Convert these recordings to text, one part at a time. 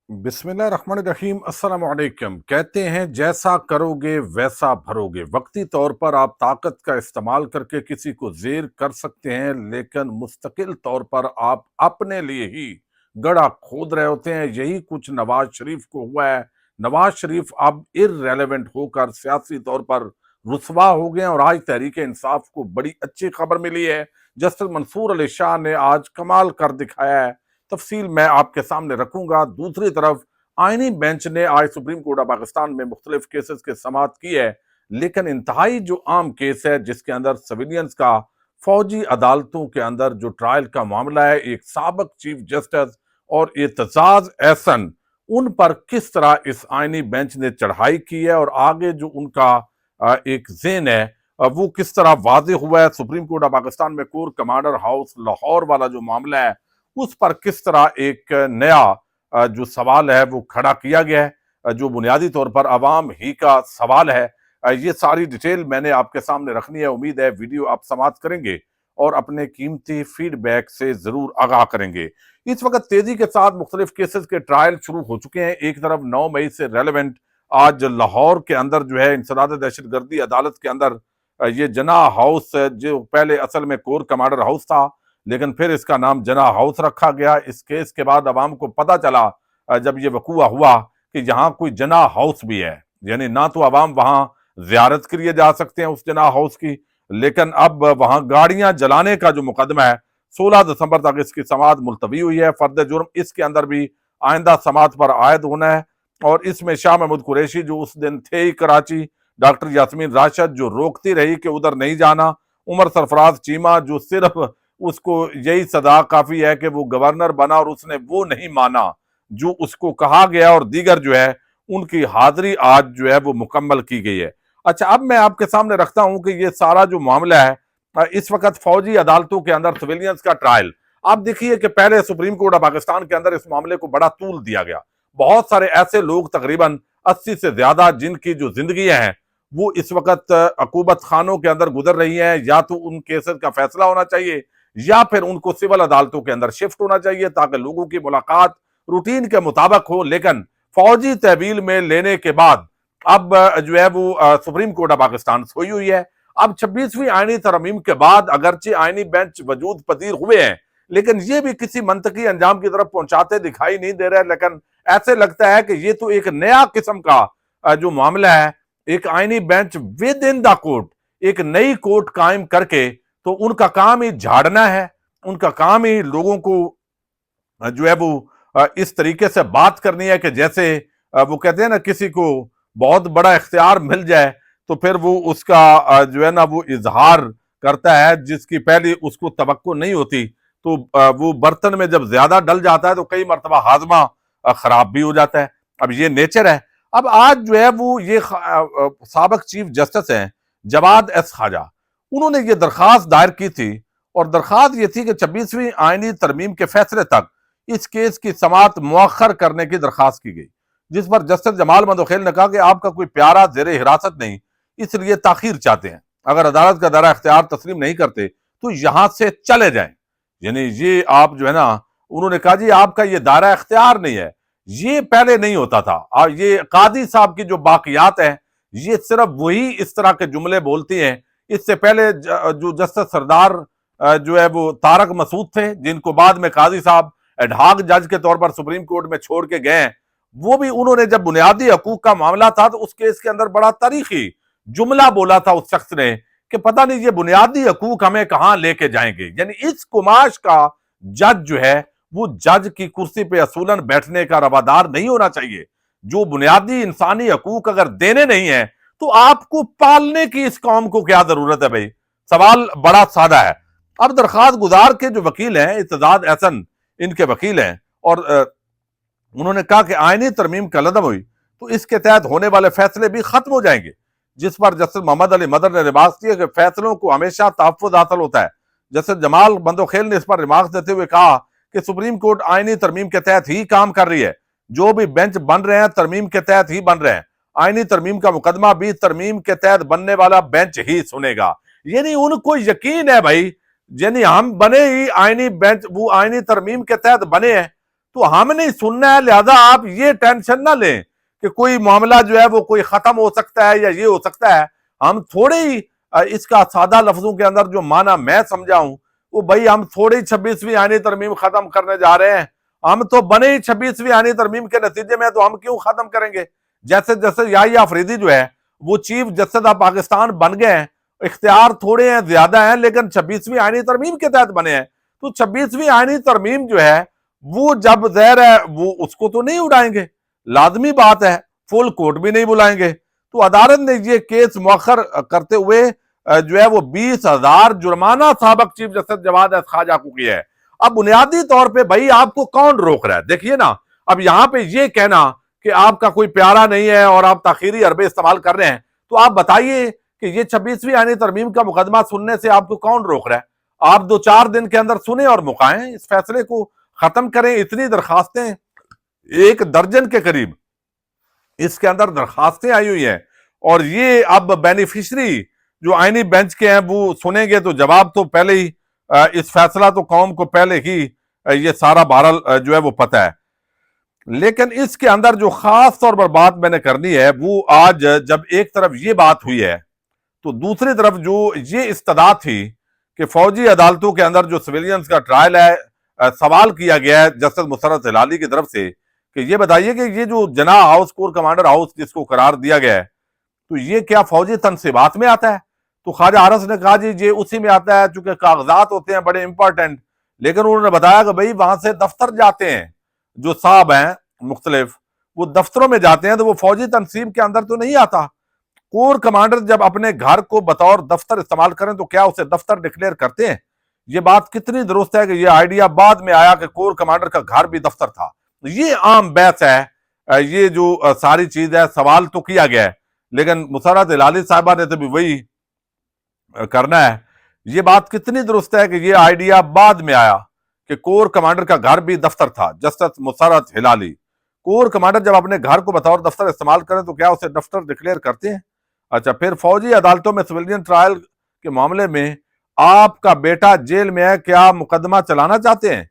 बिस्मिल्लाहिर्रहमानिर्रहीम अस्सलाम वालेकुम। कहते हैं जैसा करोगे वैसा भरोगे। वक्ती तौर पर आप ताकत का इस्तेमाल करके किसी को जेर कर सकते हैं, लेकिन मुस्तकिल तौर पर आप अपने लिए ही गड़ा खोद रहे होते हैं। यही कुछ नवाज शरीफ को हुआ है। नवाज शरीफ अब इररेलेवेंट होकर सियासी तौर पर रुसवा हो गए हैं और आज तहरीक इंसाफ को बड़ी अच्छी खबर मिली है। जस्टिस मंसूर अली शाह ने आज कमाल कर दिखाया है। तफसील मैं आपके सामने रखूंगा। दूसरी तरफ आईनी बेंच ने आज सुप्रीम कोर्ट ऑफ पाकिस्तान में मुख्तलिफ केसेस की समाअत की है, लेकिन इंतहाई जो आम केस है जिसके अंदर सिविलियंस का फौजी अदालतों के अंदर जो ट्रायल का मामला है, एक साबिक चीफ जस्टिस और एतजाज एहसन, उन पर किस तरह इस आईनी बेंच ने चढ़ाई की है और आगे जो उनका एक जेन है वो किस तरह वाजे हुआ है। सुप्रीम कोर्ट ऑफ पाकिस्तान में कोर कमांडर हाउस लाहौर वाला जो मामला है उस पर किस तरह एक नया जो सवाल है वो खड़ा किया गया है, जो बुनियादी तौर पर अवाम ही का सवाल है। ये सारी डिटेल मैंने आपके सामने रखनी है। उम्मीद है वीडियो आप समाप्त करेंगे और अपने कीमती फीडबैक से जरूर आगाह करेंगे। इस वक्त तेजी के साथ मुख्तलिफ केसेस के ट्रायल शुरू हो चुके हैं। एक तरफ 9 मई से रेलेवेंट आज लाहौर के अंदर जो है इंसदाद दहशतगर्दी अदालत के अंदर ये जना हाउस जो पहले असल में कोर कमांडर हाउस था, लेकिन फिर इसका नाम जना हाउस रखा गया। इस केस के बाद अवाम को पता चला जब ये वकूआ हुआ कि यहाँ कोई जना हाउस भी है, यानी ना तो अवाम वहां जियारत के लिए जा सकते हैं उस जना हाउस की, लेकिन अब वहां गाड़ियां जलाने का जो मुकदमा है 16 दिसंबर तक इसकी समाअत मुलतवी हुई है। फर्द जुर्म इसके अंदर भी आइंदा समाअत पर आयद होना है और इसमें शाह महमूद कुरैशी जो उस दिन थे ही कराची, डॉक्टर यास्मीन राशिद जो रोकती रही कि उधर नहीं जाना, उमर सरफराज चीमा जो सिर्फ उसको यही सदा काफी है कि वो गवर्नर बना और उसने वो नहीं माना जो उसको कहा गया, और दीगर जो है उनकी हाजिरी आज जो है वो मुकम्मल की गई है। अच्छा, अब मैं आपके सामने रखता हूं कि ये सारा जो मामला है इस वक्त फौजी अदालतों के अंदर सिविलियंस का ट्रायल, आप देखिए कि पहले सुप्रीम कोर्ट ऑफ पाकिस्तान के अंदर इस मामले को बड़ा तूल दिया गया। बहुत सारे ऐसे लोग तकरीबन 80 से ज्यादा जिनकी जो जिंदगियां हैं वो इस वक्त अकूबत खानों के अंदर गुजर रही हैं, या तो उन केसेस का फैसला होना चाहिए या फिर उनको सिविल अदालतों के अंदर शिफ्ट होना चाहिए ताकि लोगों की मुलाकात रूटीन के मुताबिक हो। लेकिन फौजी तहवील में लेने के बाद अब जो है वो सुप्रीम कोर्ट ऑफ पाकिस्तान सोई हुई है। अब 26वीं आईनी तरमीम के बाद अगरचे आईनी बेंच वजूद पजीर हुए हैं, लेकिन ये भी किसी मंतकी अंजाम की तरफ पहुंचाते दिखाई नहीं दे रहे। लेकिन ऐसे लगता है कि ये तो एक नया किस्म का जो मामला है, एक आईनी bench with in the court, एक नई कोर्ट कायम करके, तो उनका काम ही झाड़ना है, उनका काम ही लोगों को जो है वो इस तरीके से बात करनी है कि जैसे वो कहते हैं ना, किसी को बहुत बड़ा इख्तियार मिल जाए तो फिर वो उसका जो है ना वो इजहार करता है जिसकी पहले उसको तवक्को नहीं होती। तो वो बर्तन में जब ज्यादा डल जाता है तो कई मरतबा हाजमा खराब भी हो जाता है। अब ये नेचर है। अब आज जो है वो ये साबिक चीफ जस्टिस हैं जवाद एस खाजा, उन्होंने ये दरखास्त दायर की थी और दरखास्त ये थी कि 26वीं आईनी तरमीम के फैसले तक इस केस की समाअत मुअख्खर करने की दरखास्त की गई, जिस पर जस्टिस जमाल मंदोखेल ने कहा कि आपका कोई प्यारा जेर हिरासत नहीं, इसलिए ताखीर चाहते हैं। अगर अदालत का दायरा इख्तियार तस्लीम नहीं करते तो यहां से चले जाएं। यानी ये आप जो है ना, उन्होंने कहा जी आपका ये दायरा इख्तियार नहीं है, ये पहले नहीं होता था। और ये कादी साहब की जो बाकियात है ये सिर्फ वही इस तरह के जुमले बोलती हैं। इससे पहले जो जस्टिस सरदार जो है वो तारक मसूद थे, जिनको बाद में काजी साहब एडहाक जज के तौर पर सुप्रीम कोर्ट में छोड़ के गए, वो भी उन्होंने जब बुनियादी हकूक का मामला था तो उस केस के अंदर बड़ा तारीखी जुमला बोला था उस शख्स ने कि पता नहीं ये बुनियादी हकूक हमें कहां लेके जाएंगे। यानी इस कुमाश का जज जो है वो जज की कुर्सी पे असूलन बैठने का रवादार नहीं होना चाहिए। जो बुनियादी इंसानी हकूक अगर देने नहीं है तो आपको पालने की इस कौम को क्या जरूरत है भाई। सवाल बड़ा सादा है। अब दरखास्त गुजार के जो वकील हैं इत्तेजाज एहसन इनके वकील हैं और उन्होंने कहा कि आईनी तरमीम कलदम हुई तो इसके तहत होने वाले फैसले भी खत्म हो जाएंगे, जिस पर जस्टिस मोहम्मद अली मदर ने रिमार्क दिया कि फैसलों को हमेशा तहफ्फुज हासिल होता है। जस्टिस जमाल बंदोखेल ने इस पर रिमार्क देते हुए कहा कि सुप्रीम कोर्ट आईनी तरमीम के तहत ही काम कर रही है, जो भी बेंच बन रहे हैं तरमीम के तहत ही बन रहे हैं। आईनी तरमीम का मुकदमा भी तरमीम के तहत बनने वाला बेंच ही सुनेगा। यानी उनको यकीन है भाई, यानी हम बने ही आईनी बेंच, वो आईनी तरमीम के तहत बने हैं तो हमें नहीं सुनना है। लिहाजा आप ये टेंशन ना लें कि कोई मामला जो है वो कोई खत्म हो सकता है या ये हो सकता है। हम थोड़े ही इसका सादा लफ्जों के अंदर जो माना मैं समझा हूं वो भाई, हम थोड़ी 26वीं आईनी तरमीम खत्म करने जा रहे हैं। हम तो बने ही 26वीं आईनी तरमीम के नतीजे में, तो हम क्यों खत्म करेंगे। जैसे जैसे याहिया अफरीदी जो है वो चीफ जस्टिस ऑफ पाकिस्तान बन गए हैं, इख्तियार थोड़े हैं ज्यादा हैं, लेकिन 26वीं आईनी तरमीम के तहत बने हैं। तो 26वीं आईनी तरमीम जो है वो जब जहर है वो उसको तो नहीं उड़ाएंगे, लाजमी बात है। फुल कोर्ट भी नहीं बुलाएंगे। तो अदालत ने ये केस मुअख्खर करते हुए जो है वो 20,000 जुर्माना साबक चीफ जस्टिस जवाद खाजा को किया है। अब बुनियादी तौर पे भाई आपको कौन रोक रहा है, देखिए ना। अब यहां पे ये कहना कि आपका कोई प्यारा नहीं है और आप ताखीरी अरबे इस्तेमाल कर रहे हैं, तो आप बताइए कि ये 26वीं आईनी तरमीम का मुकदमा सुनने से आपको कौन रोक रहा है। आप 2-4 दिन के अंदर सुने और मुकाएं, इस फैसले को खत्म करें। इतनी दरखास्तें, 1 दर्जन के करीब इसके अंदर दरखास्तें आई हुई हैं, और ये अब बेनिफिशरी जो आईनी बेंच के हैं वो सुनेंगे तो जवाब तो पहले ही, इस फैसला तो कौम को पहले ही ये सारा बहरहाल जो है वो पता है। लेकिन इसके अंदर जो खास तौर पर बात मैंने करनी है वो, आज जब एक तरफ ये बात हुई है तो दूसरी तरफ जो ये इस्तदा थी कि फौजी अदालतों के अंदर जो सिविलियंस का ट्रायल है, सवाल किया गया है जस्टिस मुसर्रत हिलाली की तरफ से कि ये बताइए कि ये जो जना हाउस, कोर कमांडर हाउस जिसको करार दिया गया है, तो ये क्या फौजी तनसीबात में आता है। तो ख्वाजा आरस ने कहा जी ये उसी में आता है, चूंकि कागजात होते हैं बड़े इंपॉर्टेंट। लेकिन उन्होंने बताया कि भाई वहां से दफ्तर जाते हैं जो साहब हैं मुख्तलिफ, वो दफ्तरों में जाते हैं, तो वो फौजी तनसीब के अंदर तो नहीं आता। कोर कमांडर जब अपने घर को बतौर दफ्तर इस्तेमाल करें तो क्या उसे दफ्तर डिक्लेयर करते हैं। ये बात कितनी दुरुस्त है कि ये आइडिया बाद में आया कि कोर कमांडर का घर भी दफ्तर था। ये आम बहस है, ये जो सारी चीज है, सवाल तो किया गया है, लेकिन मुसर्रत हिलाली साहिबा ने तो भी वही करना है। ये बात कितनी दुरुस्त है कि ये आइडिया बाद में आया कि कोर कमांडर का घर भी दफ्तर था। Justice Musarrat Hilali, core commander जब अपने घर को बतौर दफ्तर इस्तेमाल करें तो क्या उसे दफ्तर डिक्लेयर करते हैं। अच्छा, फिर फौजी अदालतों में सिविलियन ट्रायल के मामले में आपका बेटा जेल में है, क्या मुकदमा चलाना चाहते हैं।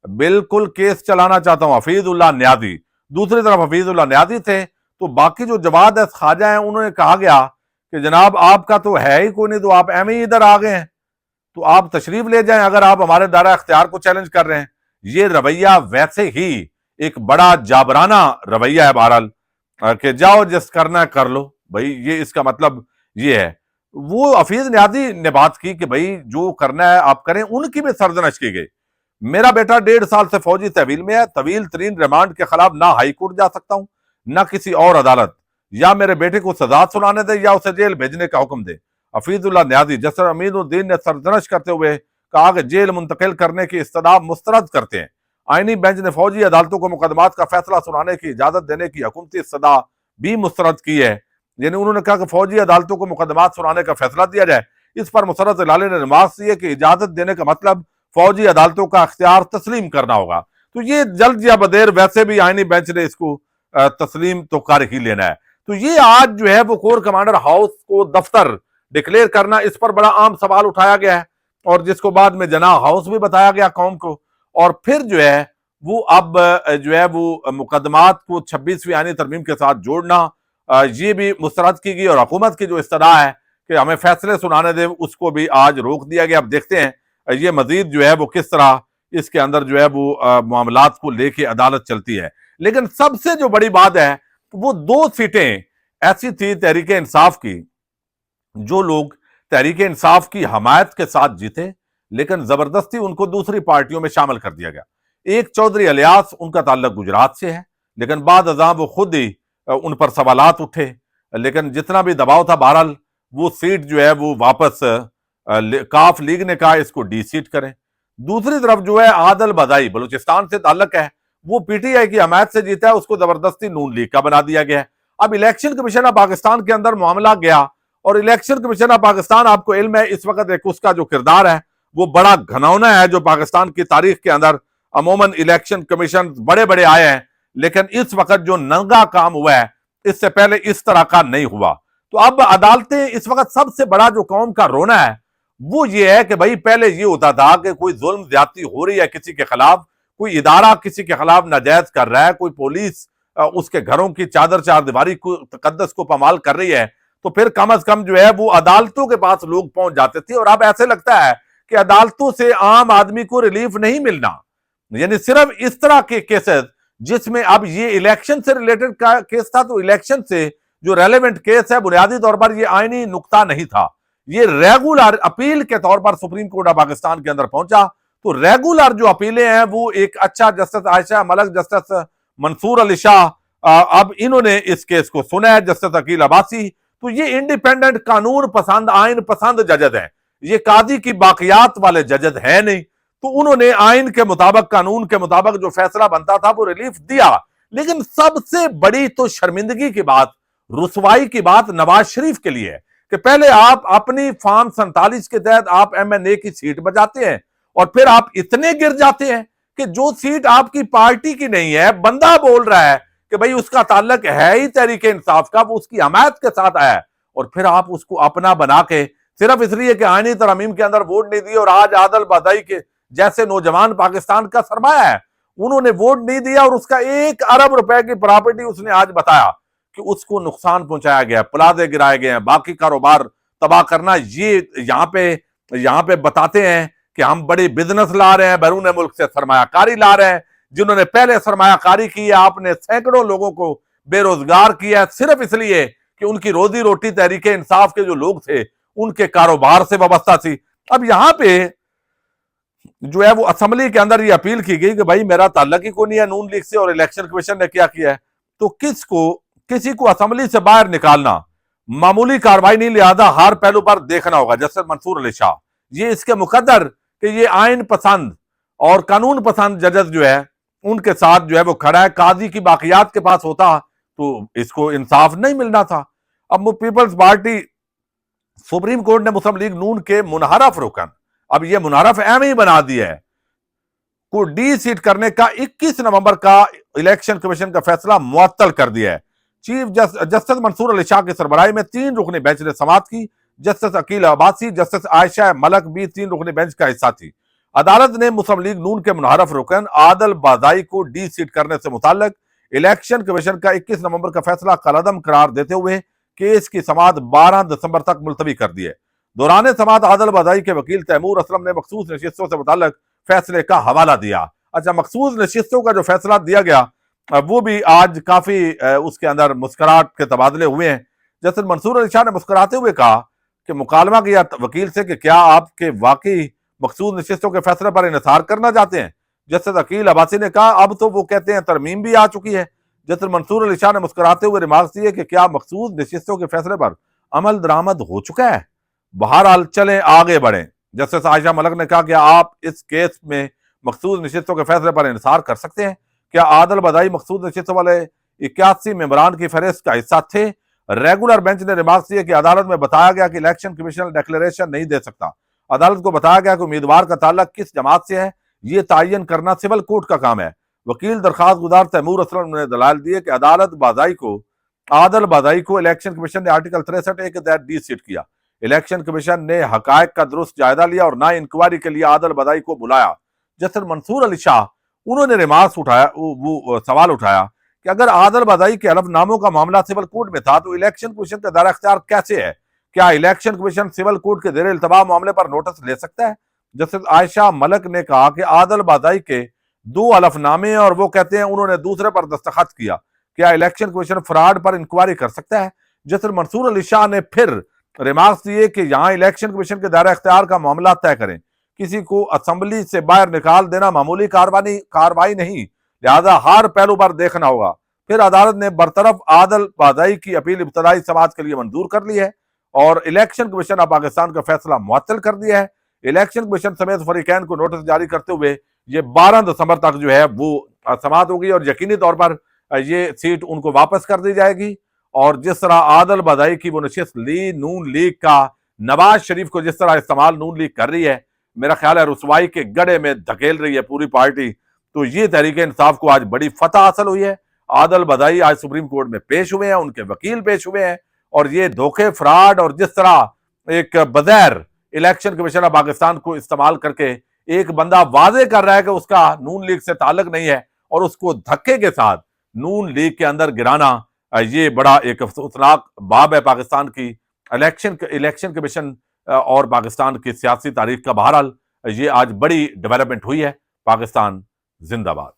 बिल्कुल केस चलाना चाहता हूं, हफीजुल्लाह न्याजी। दूसरी तरफ हफीजुल्लाह न्याजी थे, तो बाकी जो जवाद है खाजा है उन्होंने कहा गया कि जनाब आपका तो है ही कोई नहीं, तो आप एम ही इधर आ गए हैं, तो आप तशरीफ ले जाएं अगर आप हमारे दायरा इख्तियार को चैलेंज कर रहे हैं। ये रवैया वैसे ही एक बड़ा जाबराना रवैया है बहरहाल, कि जाओ जिस करना है कर लो भाई, ये इसका मतलब ये है। वो हफीज न्याजी ने बात की कि भाई जो करना है आप करें, उनकी भी सरजनश की गई। मेरा बेटा 1.5 साल से फौजी तहवील में है, तवील तरीन रिमांड के खिलाफ ना हाई कोर्ट जा सकता हूं ना किसी और अदालत, या मेरे बेटे को सजा सुनाने दे या उसे जेल भेजने का हुक्म दे। हफीजुल्लाह न्याजी जस्टिस अमीनुद्दीन ने सरजनश करते हुए कहा कि जेल मुंतकिल करने की इस्तदा मुस्तरद करते हैं। आईनी बेंच ने फौजी अदालतों को मुकदमात का फैसला सुनाने की इजाजत देने की हुकूमती इस्तदा भी मुस्तरद की है। यानी उन्होंने कहा कि फौजी अदालतों को मुकदमात सुनाने का फैसला दिया जाए। इस पर मुसर्रत हिलाली ने नमाज दी है कि इजाजत देने का मतलब फौजी अदालतों का अख्तियार तस्लीम करना होगा। तो ये जल्द या बदेर वैसे भी आईनी बेंच ने इसको तस्लीम तो कर ही लेना है। तो ये आज जो है वो कोर कमांडर हाउस को दफ्तर डिक्लेयर करना, इस पर बड़ा आम सवाल उठाया गया है, और जिसको बाद में जना हाउस भी बताया गया कौम को। और फिर जो है वो अब जो है वो मुकदमात को 26वीं आईनी तरमीम के साथ जोड़ना, ये भी मुस्तरद की गई, और हुकूमत की जो इस्तदा है कि हमें फैसले सुनाने दे उसको भी आज रोक दिया गया। अब देखते हैं ये मजीद जो है वो किस तरह इसके अंदर जो है वो मामलात को लेके अदालत चलती है। लेकिन सबसे जो बड़ी बात है वो 2 सीटें ऐसी थी तहरीक इंसाफ की, जो लोग तहरीक इंसाफ की हमायत के साथ जीते, लेकिन जबरदस्ती उनको दूसरी पार्टियों में शामिल कर दिया गया। एक चौधरी अलियास, उनका ताल्लुक गुजरात से है, लेकिन बाद अज़ां वो खुद ही उन पर सवालात उठे, लेकिन जितना भी दबाव था बहरहाल वो सीट जो है वो वापस काफ लीग ने कहा इसको डी सीट करें। दूसरी तरफ जो है आदल बदाई, बलूचिस्तान से ताल्लुक है, वो पीटीआई की हमायत से जीता है, उसको जबरदस्ती नून लीग का बना दिया गया है। अब इलेक्शन कमीशन ऑफ पाकिस्तान के अंदर मामला गया, और इलेक्शन कमीशन ऑफ पाकिस्तान, आपको इल्म है इस वक्त एक उसका जो किरदार है वो बड़ा घनौना है, जो पाकिस्तान की तारीख के अंदर अमूमन इलेक्शन कमीशन बड़े बड़े आए हैं, लेकिन इस वक्त जो नंगा काम हुआ है इससे पहले इस तरह का नहीं हुआ। तो अब अदालतें इस वक्त सबसे बड़ा जो कौम का रोना है वो ये है कि भाई पहले ये होता था कि कोई जुल्म ज्यादती हो रही है किसी के खिलाफ, कोई इदारा किसी के खिलाफ नाजायज कर रहा है, कोई पुलिस उसके घरों की चादर चारदीवारी को तकद्दस को पमाल कर रही है, तो फिर कम से कम जो है वो अदालतों के पास लोग पहुंच जाते थे। और अब ऐसे लगता है कि अदालतों से आम आदमी को रिलीफ नहीं मिलना, यानी सिर्फ इस तरह के केसेस जिसमें अब ये इलेक्शन से रिलेटेड का केस था, तो इलेक्शन से जो रेलेवेंट केस है बुनियादी तौर पर ये आईनी नुक्ता नहीं था, ये रेगुलर अपील के तौर पर सुप्रीम कोर्ट ऑफ पाकिस्तान के अंदर पहुंचा। तो रेगुलर जो अपीलें हैं वो एक अच्छा जस्टिस आयशा मलिक, जस्टिस मंसूर अली शाह, अब इन्होंने इस केस को सुना है, जस्टिस अकील अब्बासी। तो ये इंडिपेंडेंट कानून पसंद आइन पसंद जजद है, ये काजी की बाकियात वाले जजद है नहीं। तो उन्होंने आइन के मुताबिक कानून के मुताबिक जो फैसला बनता था वो रिलीफ दिया। लेकिन सबसे बड़ी तो शर्मिंदगी की बात, रुसवाई की बात नवाज शरीफ के लिए है कि पहले आप अपनी फॉर्म 47 के तहत आप एमएनए की सीट बचाते हैं और फिर आप इतने गिर जाते हैं कि जो सीट आपकी पार्टी की नहीं है, बंदा बोल रहा है कि भाई उसका ताल्लुक है ही तहरीक इंसाफ का, वो उसकी हमायत के साथ आया है, और फिर आप उसको अपना बना के सिर्फ इसलिए कि आईनी तरमीम के अंदर वोट नहीं दिए। और आज आदल बदाई के जैसे नौजवान पाकिस्तान का सरमाया है, उन्होंने वोट नहीं दिया और उसका 1 अरब रुपए की प्रॉपर्टी उसने आज बताया कि उसको नुकसान पहुंचाया गया, प्लाजे गिराए गए हैं, बाकी कारोबार तबाह करना। ये यहां पे बताते हैं कि हम बड़ी बिजनेस ला रहे हैं, बैरून मुल्क से सरमायाकारी ला रहे हैं। जिन्होंने पहले सरमायाकारी की है, आपने सैकड़ों लोगों को बेरोजगार किया सिर्फ इसलिए कि उनकी रोजी रोटी तहरीक इंसाफ के जो लोग थे उनके कारोबार से वाबस्ता थी। अब यहां पे जो है वो असेंबली के अंदर ये अपील की गई कि भाई मेरा ताल्लुक ही कोई नहीं है नून लीग से, और इलेक्शन कमीशन ने क्या किया है, तो किसी को असेंबली से बाहर निकालना मामूली कार्रवाई नहीं, लिहाजा हर पहलू पर देखना होगा। जस्टिस मंसूर अली शाह ये इसके मुकद्दर कि ये आइन पसंद और कानून पसंद जजेस जो है उनके साथ जो है वो खड़ा है। काजी की बाकियात के पास होता तो इसको इंसाफ नहीं मिलना था। अब पीपल्स पार्टी, सुप्रीम कोर्ट ने मुस्लिम लीग नून के मुनहरफ रुकन, अब ये मुनहरफ अहम ही बना दिया है, को डी सीट करने का 21 नवंबर का इलेक्शन कमीशन का फैसला मुअत्तल कर दिया है। चीफ जस्टिस मंसूर अली शाह की सरबराही में 3 रुकनी बेंच ने समाअत की। जस्टिस अकील अब्बासी, जस्टिस आयशा मलिक भी 3 रुकनी बेंच का हिस्सा थी। अदालत ने मुस्लिम लीग नून के मुनहरफ रुकन आदल बादाई को डी सीट करने से मुताल्लिक इलेक्शन कमीशन का 21 नवंबर का फैसला कलअदम करार देते हुए केस की समाअत 12 दिसंबर तक मुलतवी कर दी है। दौरान समाअत आदल बादाई के वकील तैमूर असलम ने मखसूस नशिस्तों से मुताल्लिक फैसले का हवाला दिया। अच्छा, मखसूस नशिस्तों का जो फैसला दिया गया वो भी आज काफी उसके अंदर मुस्कुराहट के तबादले हुए हैं। जस्टिस मंसूर अली शाह ने मुस्कुराते हुए कहा कि मुकालमा किया वकील से कि क्या आपके वाकई मखसूस नशिस्तों के फैसले पर इन्हिसार करना चाहते हैं। जस्टिस अकील अब्बासी ने कहा अब तो वो कहते हैं तरमीम भी आ चुकी है। जस्टिस मंसूर अली शाह ने मुस्कुराते हुए रिमार्क दिए कि क्या मखसूस नशिस्तों के फैसले पर अमल दरामद हो चुका है, बहरहाल चलें आगे बढ़ें। जस्टिस आयशा मलिक ने कहा कि आप इस केस में मखसूस नशिस्तों के फैसले पर इंसार कर सकते हैं। क्या आदल बदाई मखसूस नशिस्तों वाले 81 मेंबरान की फहरिस्त का हिस्सा थे। रेगुलर बेंच ने रिमार्क दिए कि अदालत में बताया गया कि इलेक्शन कमीशन डिक्लेरेशन नहीं दे सकता। अदालत को बताया गया कि उम्मीदवार का ताल्लुक किस जमात से है ये तायन करना सिविल कोर्ट का काम है। वकील दरखास्त गुजार तैमूर असलम ने दलाल दिए कि आदल बादाई को इलेक्शन कमीशन ने आर्टिकल 63 के तहत डी सीट किया। इलेक्शन कमीशन ने हकायक का दुरुस्त जायजा लिया और ना इंक्वायरी के लिए आदल बदाई को बुलाया। जस्टिस मंसूर अली शाह उन्होंने रिमार्क्स उठाया, वो सवाल उठाया कि अगर आदल बदाई के हलफनामों का मामला सिविल कोर्ट में था तो इलेक्शन कमीशन का दायरा इख्तियार कैसे है, क्या इलेक्शन कमीशन सिविल कोर्ट के जेर इल्तवा मामले पर नोटिस ले सकता है। जस्टिस आयशा मलिक ने कहा कि आदल बदाई के 2 हलफनामे और वो कहते हैं उन्होंने दूसरे पर दस्तखत किया, क्या इलेक्शन कमीशन फ्रॉड पर इंक्वायरी कर सकता है। जस्टिस मंसूर अली शाह ने फिर रिमार्क्स दिए कि यहां इलेक्शन कमीशन के दायरा इख्तियार का मामला तय करें, किसी को असेंबली से बाहर निकाल देना मामूली कार्रवाई नहीं, लिहाजा हर पहलू पर देखना होगा। फिर अदालत ने बरतरफ आदल बादाई की अपील इब्तदाई समाअत के लिए मंजूर कर ली है और इलेक्शन कमीशन ऑफ पाकिस्तान का फैसला मुअत्तल कर दिया है। इलेक्शन कमीशन समेत फरीकैन को नोटिस जारी करते हुए ये 12 दिसंबर तक जो है वो समाअत होगी और यकीनी तौर पर ये सीट उनको वापस कर दी जाएगी। और जिस तरह आदल बदाई की वो नशिस्त ली नून लीग का नवाज शरीफ को जिस तरह इस्तेमाल नून लीग कर रही है, मेरा ख्याल है रुसवाई के गड्ढे में धकेल रही है पूरी पार्टी। तो ये तहरीक इंसाफ को आज बड़ी फतह हासिल हुई है। आदल बदाई आज सुप्रीम कोर्ट में पेश हुए हैं, उनके वकील पेश हुए हैं और ये धोखे, फ्रॉड और जिस तरह एक बगैर इलेक्शन कमीशन ऑफ पाकिस्तान को इस्तेमाल करके एक बंदा वादे कर रहा है कि उसका नून लीग से ताल्लुक नहीं है और उसको धक्के के साथ नून लीग के अंदर गिराना, ये बड़ा एक अफसोसनाक बाब है पाकिस्तान की इलेक्शन कमीशन और पाकिस्तान की सियासी तारीख का। बहरहाल ये आज बड़ी डेवलपमेंट हुई है। पाकिस्तान जिंदाबाद।